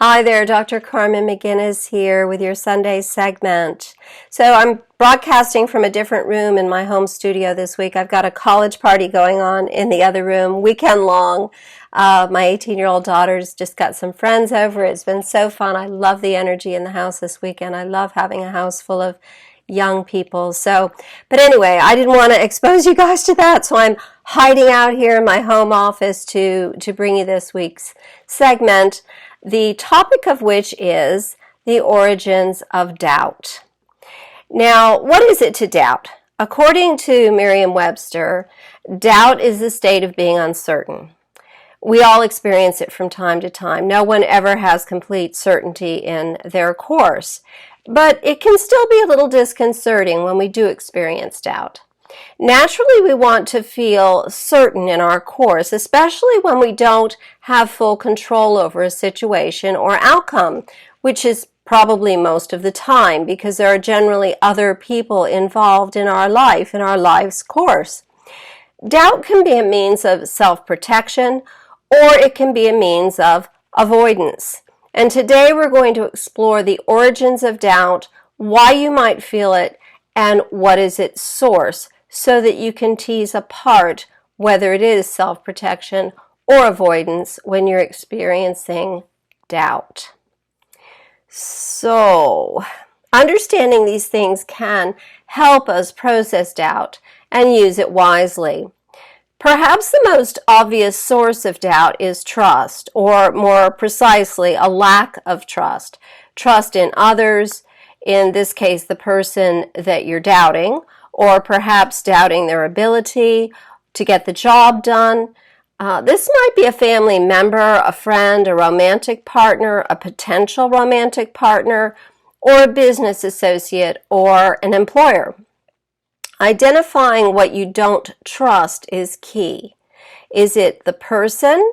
Hi there, Dr. Carmen McGinnis here with your Sunday segment. So I'm broadcasting from a different room in my home studio this week. I've got a college party going on in the other room, weekend long. My 18-year-old daughter's just got some friends over. It's been so fun. I love the energy in the house this weekend. I love having a house full of young people. But anyway, I didn't want to expose you guys to that, so I'm hiding out here in my home office to bring you this week's segment, the topic of which is the origins of doubt. Now, what is it to doubt? According to Merriam-Webster, doubt is the state of being uncertain. We all experience it from time to time. No one ever has complete certainty in their course, but it can still be a little disconcerting when we do experience doubt. Naturally, we want to feel certain in our course, especially when we don't have full control over a situation or outcome, which is probably most of the time because there are generally other people involved in our life, in our life's course. Doubt can be a means of self-protection, or it can be a means of avoidance. And today we're going to explore the origins of doubt, why you might feel it, and what is its source, so that you can tease apart whether it is self-protection or avoidance when you're experiencing doubt. So, understanding these things can help us process doubt and use it wisely. Perhaps the most obvious source of doubt is trust, or more precisely, a lack of trust. Trust in others, in this case, the person that you're doubting, or perhaps doubting their ability to get the job done. This might be a family member, a friend, a romantic partner, a potential romantic partner, or a business associate, or an employer. Identifying what you don't trust is key. Is it the person?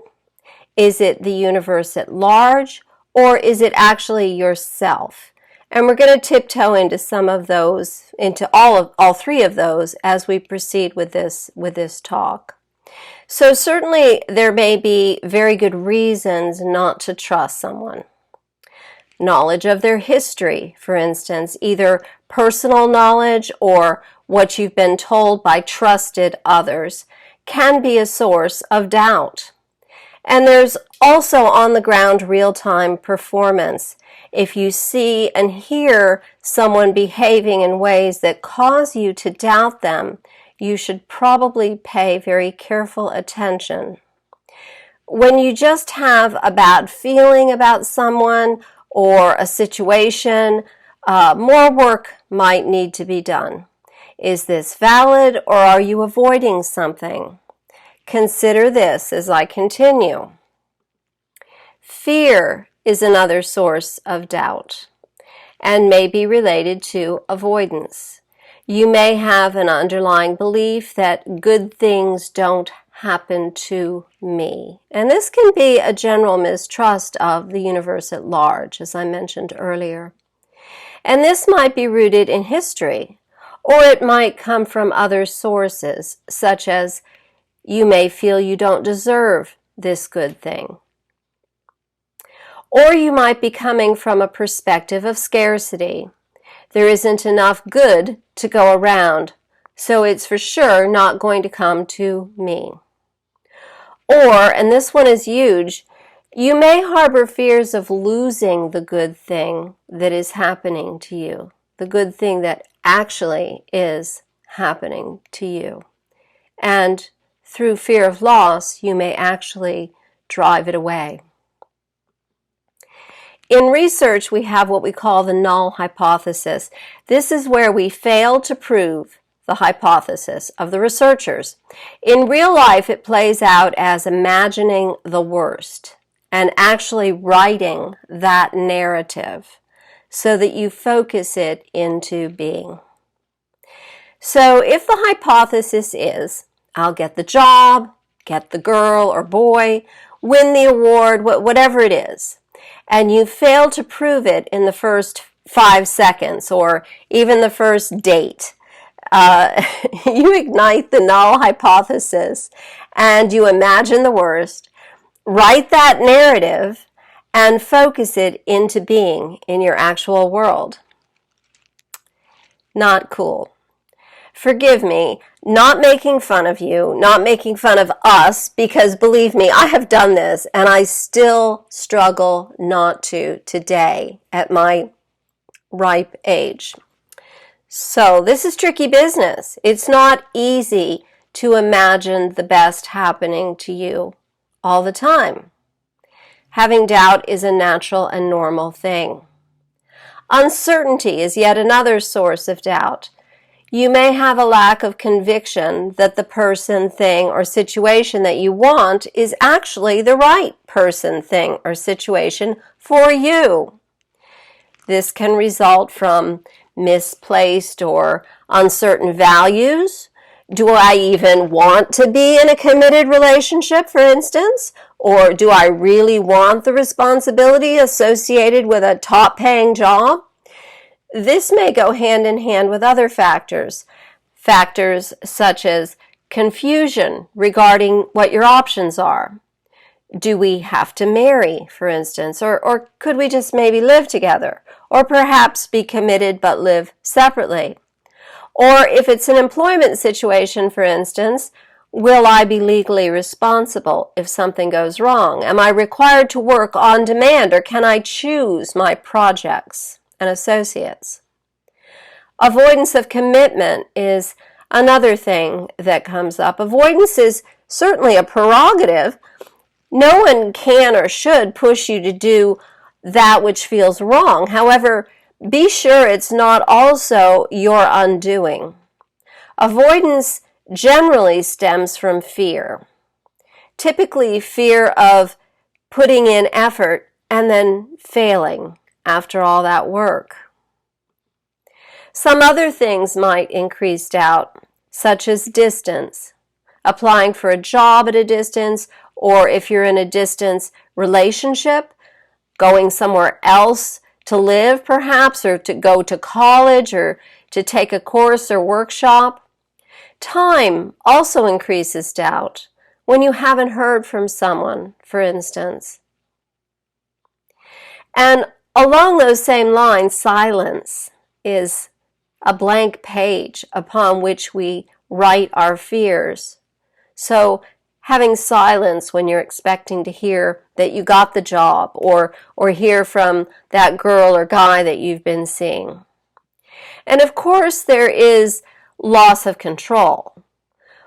Is it the universe at large? Or is it actually yourself? And we're going to tiptoe into some of those, into all three of those as we proceed with this talk. So certainly there may be very good reasons not to trust someone. Knowledge of their history, for instance, either personal knowledge or what you've been told by trusted others, can be a source of doubt. And there's also on-the-ground real-time performance. If you see and hear someone behaving in ways that cause you to doubt them, you should probably pay very careful attention. When you just have a bad feeling about someone or a situation, more work might need to be done. Is this valid, or are you avoiding something? Consider this as I continue. Fear is another source of doubt and may be related to avoidance. You may have an underlying belief that good things don't happen to me. And this can be a general mistrust of the universe at large, as I mentioned earlier. And this might be rooted in history, or it might come from other sources, such as you may feel you don't deserve this good thing. Or you might be coming from a perspective of scarcity. There isn't enough good to go around, so it's for sure not going to come to me. Or, and this one is huge, you may harbor fears of losing the good thing that is happening to you, the good thing that actually is happening to you. And through fear of loss, you may actually drive it away. In research, we have what we call the null hypothesis. This is where we fail to prove the hypothesis of the researchers. In real life, it plays out as imagining the worst and actually writing that narrative so that you focus it into being. So if the hypothesis is, I'll get the job, get the girl or boy, win the award, whatever it is, and you fail to prove it in the first 5 seconds or even the first date, you ignite the null hypothesis and you imagine the worst, write that narrative, and focus it into being in your actual world. Not cool. Forgive me, not making fun of you, not making fun of us, because believe me, I have done this and I still struggle not to today at my ripe age. So this is tricky business. It's not easy to imagine the best happening to you all the time. Having doubt is a natural and normal thing. Uncertainty is yet another source of doubt. You may have a lack of conviction that the person, thing, or situation that you want is actually the right person, thing, or situation for you. This can result from misplaced or uncertain values. Do I even want to be in a committed relationship, for instance? Or do I really want the responsibility associated with a top-paying job? This may go hand in hand with other factors such as confusion regarding what your options are. Do we have to marry, for instance, or could we just maybe live together, or perhaps be committed but live separately? Or if it's an employment situation, for instance, will I be legally responsible if something goes wrong? Am I required to work on demand, or can I choose my projects and associates? Avoidance of commitment is another thing that comes up. Avoidance is certainly a prerogative. No one can or should push you to do that which feels wrong. However, be sure it's not also your undoing. Avoidance generally stems from fear. Typically fear of putting in effort and then failing after all that work. Some other things might increase doubt, such as distance, applying for a job at a distance, or if you're in a distance relationship, going somewhere else to live perhaps, or to go to college, or to take a course or workshop. Time also increases doubt when you haven't heard from someone, for instance. And along those same lines, silence is a blank page upon which we write our fears. So having silence when you're expecting to hear that you got the job, or hear from that girl or guy that you've been seeing. And of course there is loss of control.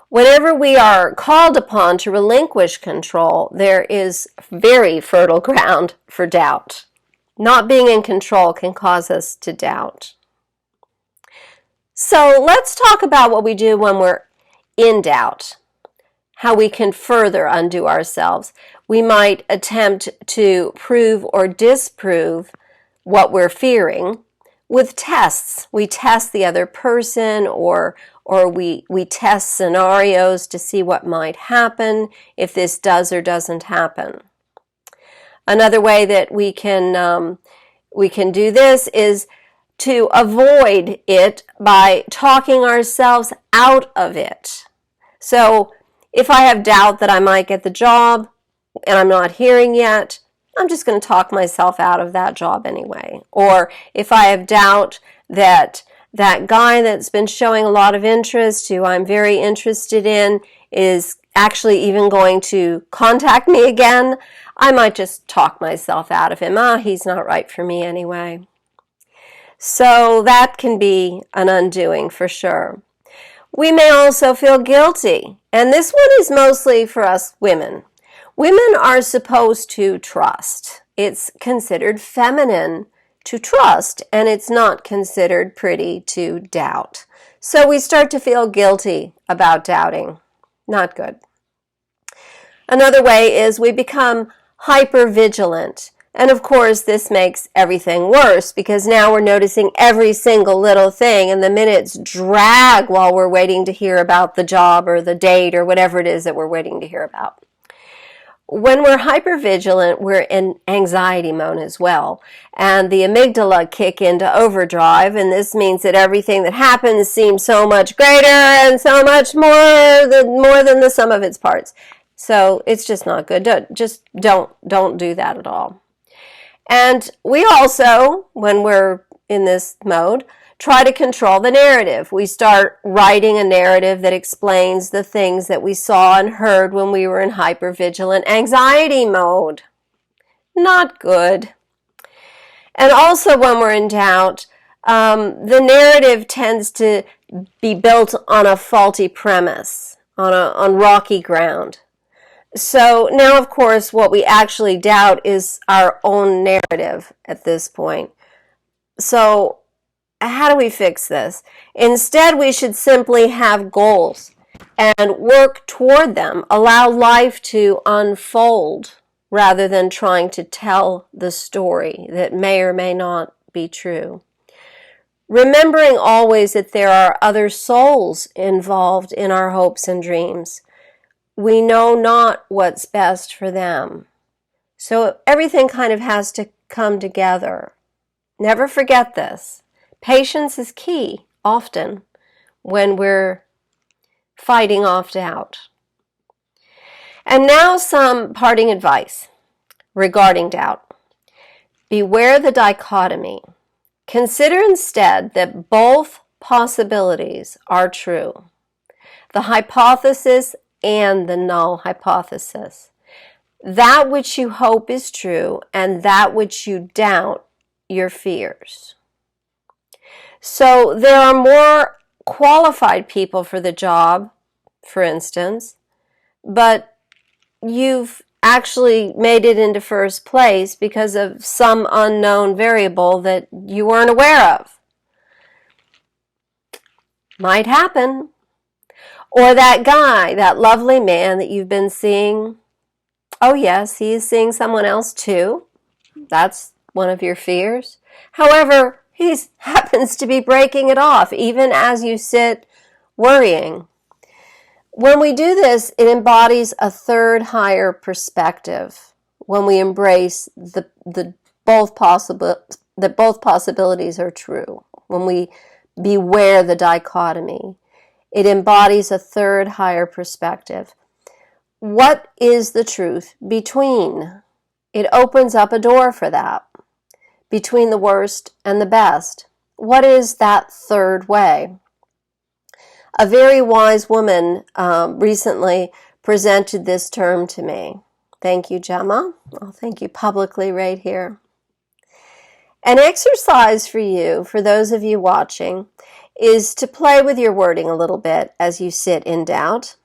Whenever we are called upon to relinquish control, there is very fertile ground for doubt. Not being in control can cause us to doubt. So let's talk about what we do when we're in doubt, how we can further undo ourselves. We might attempt to prove or disprove what we're fearing with tests. We test the other person, or we test scenarios to see what might happen if this does or doesn't happen. Another way that we can do this is to avoid it by talking ourselves out of it. So if I have doubt that I might get the job and I'm not hearing yet, I'm just going to talk myself out of that job anyway. Or if I have doubt that that guy that's been showing a lot of interest, who I'm very interested in, is actually even going to contact me again, I might just talk myself out of him. He's not right for me anyway. So that can be an undoing for sure. We may also feel guilty, and this one is mostly for us women. Women are supposed to trust. It's considered feminine to trust, and it's not considered pretty to doubt. So we start to feel guilty about doubting. Not good. Another way is we become hyper-vigilant. And of course, this makes everything worse, because now we're noticing every single little thing, and the minutes drag while we're waiting to hear about the job or the date or whatever it is that we're waiting to hear about. When we're hypervigilant, we're in anxiety mode as well, and the amygdala kick into overdrive, and this means that everything that happens seems so much greater and so much more than the sum of its parts. So it's just not good. Don't do that at all. And we also, when we're in this mode, try to control the narrative. We start writing a narrative that explains the things that we saw and heard when we were in hypervigilant anxiety mode. Not good. And also when we're in doubt, the narrative tends to be built on a faulty premise, on rocky ground. So now, of course, what we actually doubt is our own narrative at this point. So how do we fix this? Instead, we should simply have goals and work toward them. Allow life to unfold rather than trying to tell the story that may or may not be true. Remembering always that there are other souls involved in our hopes and dreams. We know not what's best for them. So everything kind of has to come together. Never forget this. Patience is key, often, when we're fighting off doubt. And now some parting advice regarding doubt. Beware the dichotomy. Consider instead that both possibilities are true. The hypothesis and the null hypothesis. That which you hope is true and that which you doubt, your fears. So there are more qualified people for the job, for instance, but you've actually made it into first place because of some unknown variable that you weren't aware of. Might happen. Or that guy, that lovely man that you've been seeing, oh yes, he is seeing someone else too. That's one of your fears. However, he happens to be breaking it off, even as you sit worrying. When we do this, it embodies a third higher perspective. When we embrace that both possibilities are true. When we beware the dichotomy. It embodies a third higher perspective. What is the truth between? It opens up a door for that. Between the worst and the best. What is that third way? A very wise woman recently presented this term to me. Thank you, Gemma. I'll thank you publicly right here. An exercise for you, for those of you watching, is to play with your wording a little bit as you sit in doubt.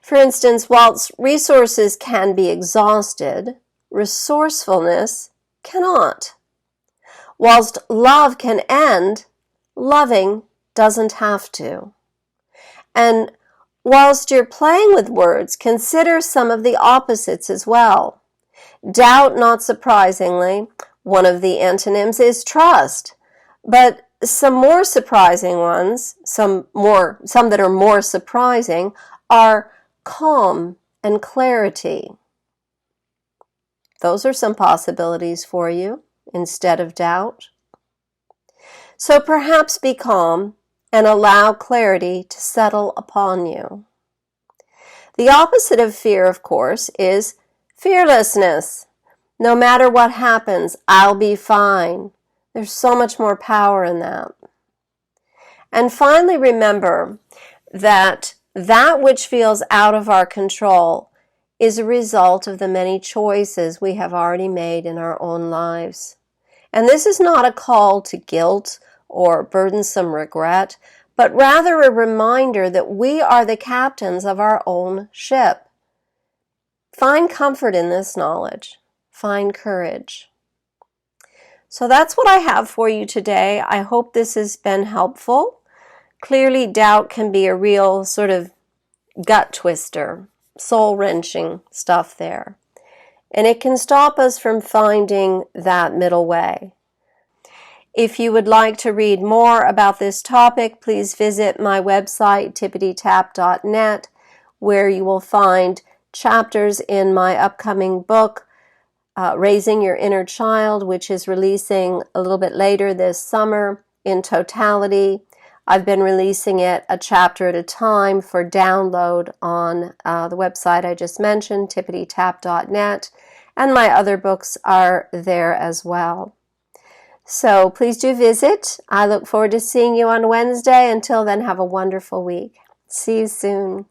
For instance, whilst resources can be exhausted, resourcefulness cannot. Whilst love can end, loving doesn't have to. And whilst you're playing with words, consider some of the opposites as well. Doubt, not surprisingly, one of the antonyms is trust. But some more surprising ones, some that are more surprising, are calm and clarity. Those are some possibilities for you instead of doubt. So perhaps be calm and allow clarity to settle upon you. The opposite of fear, of course, is fearlessness. No matter what happens, I'll be fine. There's so much more power in that. And finally, remember that which feels out of our control is a result of the many choices we have already made in our own lives. And this is not a call to guilt or burdensome regret, but rather a reminder that we are the captains of our own ship. Find comfort in this knowledge. Find courage. So that's what I have for you today. I hope this has been helpful. Clearly, doubt can be a real sort of gut twister, soul-wrenching stuff there. And it can stop us from finding that middle way. If you would like to read more about this topic, please visit my website, tippity-tap.net, where you will find chapters in my upcoming book, Raising Your Inner Child, which is releasing a little bit later this summer in totality. I've been releasing it a chapter at a time for download on the website I just mentioned, tippity-tap.net. and my other books are there as well. So please do visit. I look forward to seeing you on Wednesday. Until then, have a wonderful week. See you soon.